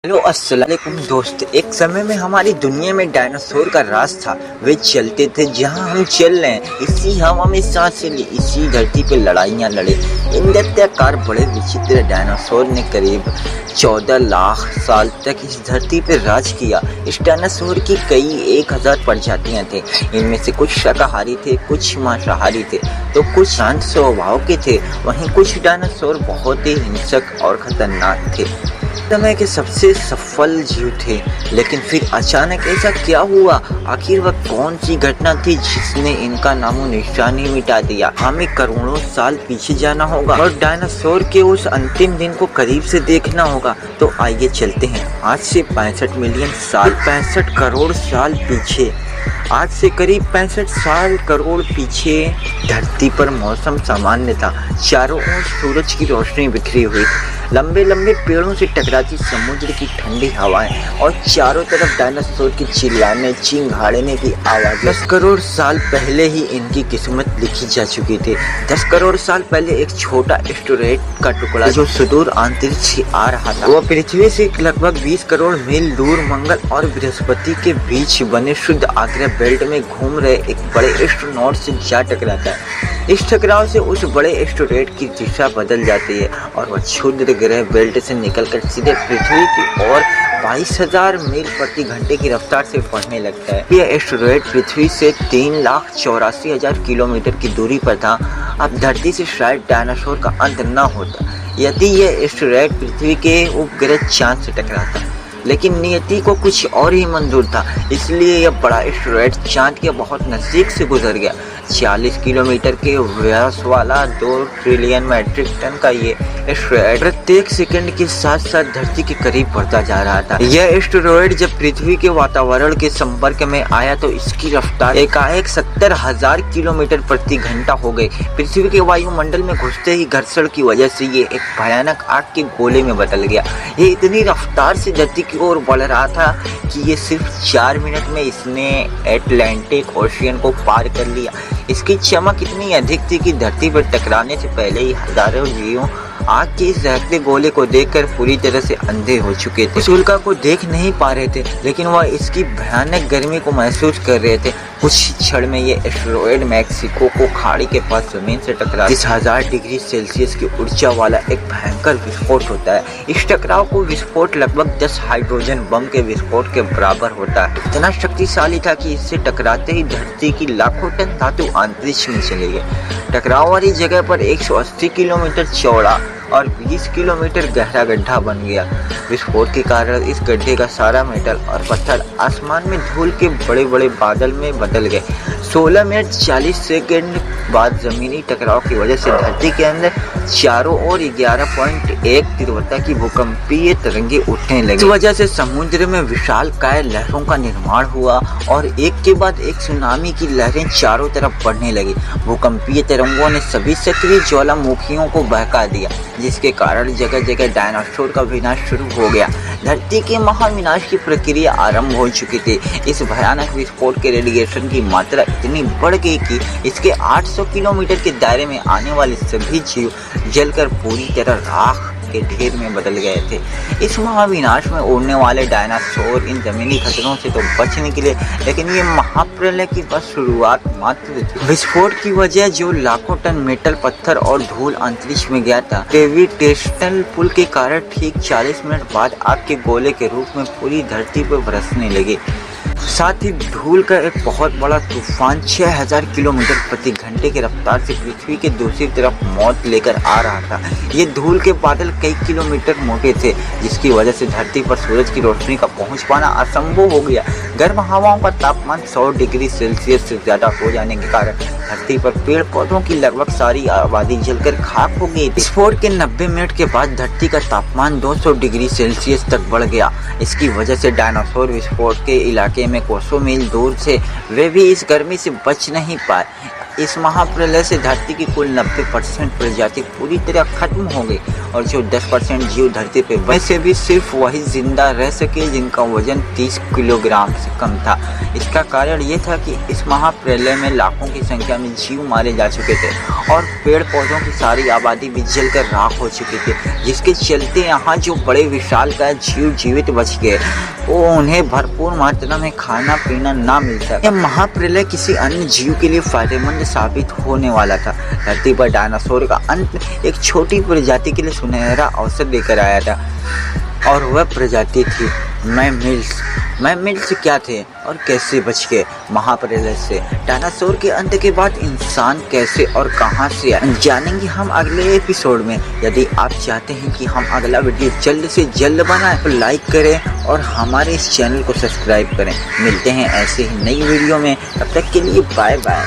Hello अस्सलाम वालेकुम दोस्त। एक समय में हमारी दुनिया में डायनासोर का राज था। वे चलते थे जहां हम चल रहे हैं, इसी हवा में सांसें ली, इसी धरती पे लड़ाइयां लड़े। इन दैत्याकार बड़े विचित्र डायनासोर ने करीब 14 लाख साल तक इस धरती पे राज किया। इस डायनासोर की कई 1000 प्रजातियां थे। इनमें से कुछ शाकाहारी थे, कुछ मांसाहारी थे, तो कुछ शांत स्वभाव के थे। वहीं कुछ डायनासोर बहुत ही हिंसक और खतरनाक थे। समय के सबसे सफल जीव थे। लेकिन फिर अचानक ऐसा क्या हुआ? आखिर वह कौन सी घटना थी जिसने इनका नामो निशान ही मिटा दिया? हमें करोड़ों साल पीछे जाना होगा और डायनासोर के उस अंतिम दिन को करीब से देखना होगा। तो आइए चलते हैं आज से 65 मिलियन साल, 65 करोड़ साल पीछे। आज से करीब 65 साल करोड़ पीछे धरती पर मौसम सामान्य था। चारों ओर सूरज की रोशनी बिखरी हुई थी, लंबे लंबे पेड़ों से टकराती समुद्र की ठंडी हवाएं और चारों तरफ डायनासोर के चिल्लाने, चिंघाड़ने की आवाज़। 10 करोड़ साल पहले ही इनकी किस्मत लिखी जा चुकी थी। 10 करोड़ साल पहले एक छोटा एस्टेरॉयड का टुकड़ा जो सुदूर अंतरिक्ष से आ रहा था, वह पृथ्वी से लगभग 20 करोड़ मील दूर मंगल और बृहस्पति के बीच बने शुद्ध आग्रह बेल्ट में घूम रहे एक बड़े एस्ट्रोनॉट से जा टकराता है। इस टकराव से उस बड़े एस्टेरॉयड की दिशा बदल जाती है और वह क्षुद्र ग्रह बेल्ट से निकलकर सीधे पृथ्वी की ओर 22,000 मील प्रति घंटे की रफ्तार से बढ़ने लगता है। यह एस्टेरॉयड पृथ्वी से 3,84,000 किलोमीटर की दूरी पर था। अब धरती से शायद डायनासोर का अंत न होता यदि यह एस्टेरॉयड पृथ्वी के उपग्रह चांद से टकराता। लेकिन नियति को कुछ और ही मंजूर था, इसलिए यह बड़ा एस्टेरॉयड चांद के बहुत नजदीक से गुजर गया। 40 किलोमीटर के व्यास वाला 2 ट्रिलियन मैट्रिक टन का ये एस्टेरॉयड प्रत्येक सेकंड के साथ साथ धरती के करीब बढ़ता जा रहा था। यह एस्टेरॉयड जब पृथ्वी के वातावरण के संपर्क में आया तो इसकी रफ्तार एकाएक 70,000 किलोमीटर प्रति घंटा हो गई। पृथ्वी के वायुमंडल में घुसते ही घर्षण की वजह से ये एक भयानक आग के गोले में बदल गया। ये इतनी रफ्तार से धरती की ओर बढ़ रहा था कि ये सिर्फ 4 मिनट में इसने अटलांटिक ओशियन को पार कर लिया। इसकी चमक इतनी अधिक थी कि धरती पर टकराने से पहले ही हजारों जीवों आग के इस जहरीले गोले को देखकर पूरी तरह से अंधे हो चुके थे। उस उल्का को देख नहीं पा रहे थे, लेकिन वह इसकी भयानक गर्मी को महसूस कर रहे थे। कुछ क्षण में ये एस्टेरॉयड मैक्सिको को खाड़ी के पास जमीन से टकरा 10,000 डिग्री सेल्सियस की ऊर्जा वाला एक भयंकर विस्फोट होता है। इस टकराव को विस्फोट लगभग 10 हाइड्रोजन बम के विस्फोट के बराबर होता है। इतना शक्तिशाली था कि इससे टकराते ही धरती की लाखों टन धातु अंतरिक्ष में चले गए। टकराव वाली जगह पर 180 किलोमीटर चौड़ा और 20 किलोमीटर गहरा गड्ढा बन गया। विस्फोट के कारण इस गड्ढे का सारा मेटल और पत्थर आसमान में धूल के बड़े बड़े बादल में बदल गए। 16 मिनट 40 सेकंड बाद जमीनी टकराव की वजह से धरती के अंदर चारों ओर 11.1 तीव्रता की भूकंपीय तरंगे उठने लगी। इस वजह से समुद्र में विशालकाय लहरों का निर्माण हुआ और एक के बाद एक सुनामी की लहरें चारों तरफ बढ़ने लगी। भूकंपीय तरंगों ने सभी सक्रिय ज्वालामुखियों को बहका दिया, जिसके कारण जगह जगह डायनासोर का विनाश शुरू हो गया। धरती के महाविनाश की प्रक्रिया आरंभ हो चुकी थी। इस भयानक विस्फोट के रेडिएशन की मात्रा इतनी बढ़ गई कि इसके 800 किलोमीटर के दायरे में आने वाले सभी जीव जलकर पूरी तरह राख के ढेर में बदल गए थे। इस महाविनाश में उड़ने वाले डायनासोर इन जमीनी खतरों से तो बच निकले, लेकिन ये महाप्रलय की बस शुरुआत मात्र थी। विस्फोट की वजह जो लाखों टन मेटल, पत्थर और धूल अंतरिक्ष में गया था, ग्रेविटेशनल पुल के कारण ठीक 40 मिनट बाद आग के गोले के रूप में पूरी धरती पर बरसने लगे। साथ ही धूल का एक बहुत बड़ा तूफान 6000 किलोमीटर प्रति घंटे की रफ्तार से पृथ्वी के दूसरी तरफ मौत लेकर आ रहा था। ये धूल के बादल कई किलोमीटर मोटे थे, जिसकी वजह से धरती पर सूरज की रोशनी का पहुंच पाना असंभव हो गया। गर्म हवाओं का तापमान 100 डिग्री सेल्सियस से ज्यादा हो जाने के कारण धरती पर पेड़ पौधों की लगभग सारी आबादी जलकर खाक हो गई। विस्फोट के 90 मिनट के बाद धरती का तापमान 200 डिग्री सेल्सियस तक बढ़ गया। इसकी वजह से डायनासोर विस्फोट के इलाके में कोसों मील दूर से वे भी इस गर्मी से बच नहीं पाए। इस महाप्रलय से धरती की कुल 90% प्रजाति पूरी तरह खत्म हो गई और जो 10% जीव धरती पे वैसे भी सिर्फ वही जिंदा रह सके जिनका वजन 30 किलोग्राम से कम था। इसका कारण ये था कि इस महाप्रलय में लाखों की संख्या में जीव मारे जा चुके थे और पेड़ पौधों की सारी आबादी भी जलकर राख हो चुकी थी, जिसके चलते यहाँ जो बड़े विशालकाय जीव जीवित बच गए वो उन्हें भरपूर मात्रा में खाना पीना ना मिल सका। यह महाप्रलय किसी अन्य जीव के लिए फायदेमंद साबित होने वाला था। धरती पर डायनासोर का अंत एक छोटी प्रजाति के लिए सुनहरा अवसर लेकर आया था और वह प्रजाति थी मैमल्स। मैमल्स क्या थे और कैसे बच गए महाप्रलय से? डायनासोर के अंत के बाद इंसान कैसे और कहां से आए, जानेंगे हम अगले एपिसोड में। यदि आप चाहते हैं कि हम अगला वीडियो जल्द से जल्द बनाएं तो लाइक करें और हमारे इस चैनल को सब्सक्राइब करें। मिलते हैं ऐसे ही नई वीडियो में, तब तक के लिए बाय बाय।